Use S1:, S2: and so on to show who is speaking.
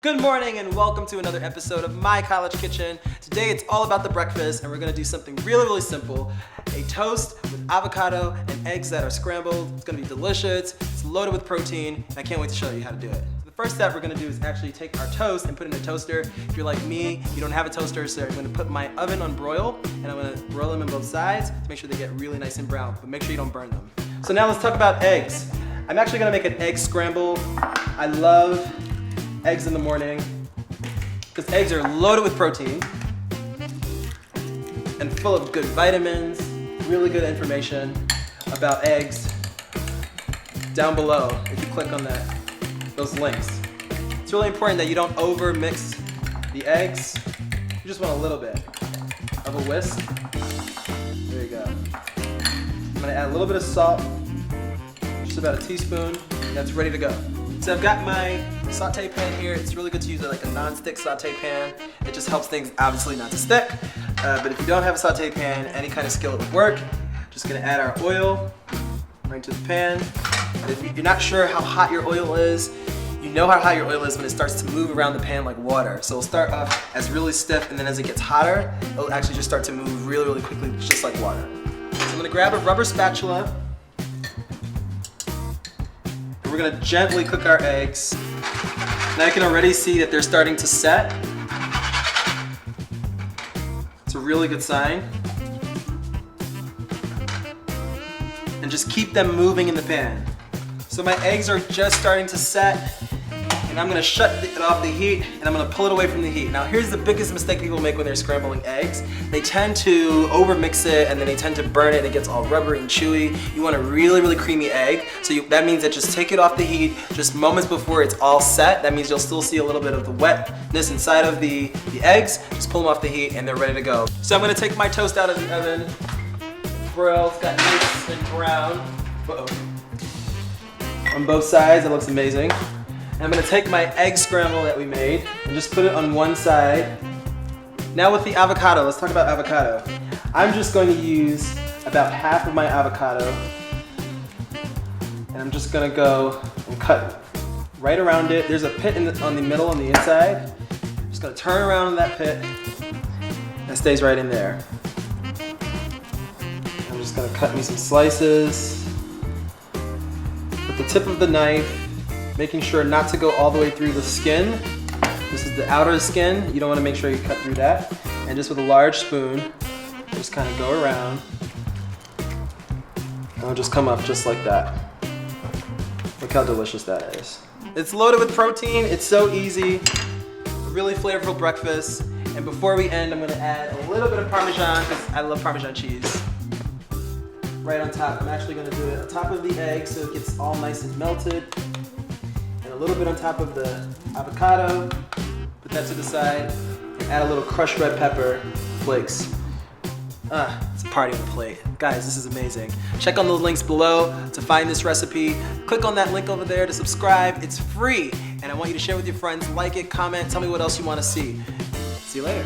S1: Good morning and welcome to another episode of My College Kitchen. Today it's all about the breakfast and we're gonna do something really simple. A toast with avocado and eggs that are scrambled. It's gonna be delicious, it's loaded with protein, and I can't wait to show you how to do it. The first step we're gonna do is actually take our toast and put it in a toaster. If you're like me, you don't have a toaster, so I'm gonna put my oven on broil and I'm gonna broil them on both sides to make sure they get really nice and brown, but make sure you don't burn them. So now let's talk about eggs. I'm actually gonna make an egg scramble. I love eggs in the morning because eggs are loaded with protein and full of good vitamins, really good information about eggs down below if you click on those links. It's really important that you don't over mix the eggs. You just want a little bit of a whisk. There you go. I'm gonna add a little bit of salt, just about a teaspoon, and that's ready to go. So I've got my saute pan here. It's really good to use like a non-stick saute pan. It just helps things obviously not to stick. But if you don't have a saute pan, any kind of skillet would work. Just gonna add our oil right into the pan. And if you're not sure how hot your oil is, you know how hot your oil is when it starts to move around the pan like water. So it'll start off as really stiff, and then as it gets hotter, it'll actually just start to move really quickly, just like water. So I'm gonna grab a rubber spatula. We're gonna gently cook our eggs. Now I can already see that they're starting to set. It's a really good sign. And just keep them moving in the pan. So my eggs are just starting to set, and I'm gonna shut it off the heat, and I'm gonna pull it away from the heat. Now here's the biggest mistake people make when they're scrambling eggs. They tend to over mix it, and then they tend to burn it, and it gets all rubbery and chewy. You want a really creamy egg. So that means that just take it off the heat just moments before it's all set. That means you'll still see a little bit of the wetness inside of the eggs. Just pull them off the heat, and they're ready to go. So I'm gonna take my toast out of the oven. Broil, it's got nice and brown. On both sides, it looks amazing. And I'm gonna take my egg scramble that we made and just put it on one side. Now with the avocado, let's talk about avocado. I'm just going to use about half of my avocado, and I'm just gonna go and cut right around it. There's a pit on the middle on the inside. I'm just gonna turn around that pit, and it stays right in there. I'm just gonna cut me some slices with the tip of the knife, making sure not to go all the way through the skin. This is the outer skin. You don't want to make sure you cut through that. And just with a large spoon, just kind of go around. And it'll just come up just like that. Look how delicious that is. It's loaded with protein. It's so easy. Really flavorful breakfast. And before we end, I'm going to add a little bit of Parmesan, because I love Parmesan cheese. Right on top. I'm actually going to do it on top of the egg so it gets all nice and melted. And a little bit on top of the avocado. Put that to the side. And add a little crushed red pepper flakes. It's a party on the plate. Guys, this is amazing. Check on those links below to find this recipe. Click on that link over there to subscribe. It's free. And I want you to share with your friends, like it, comment, tell me what else you want to see. See you later.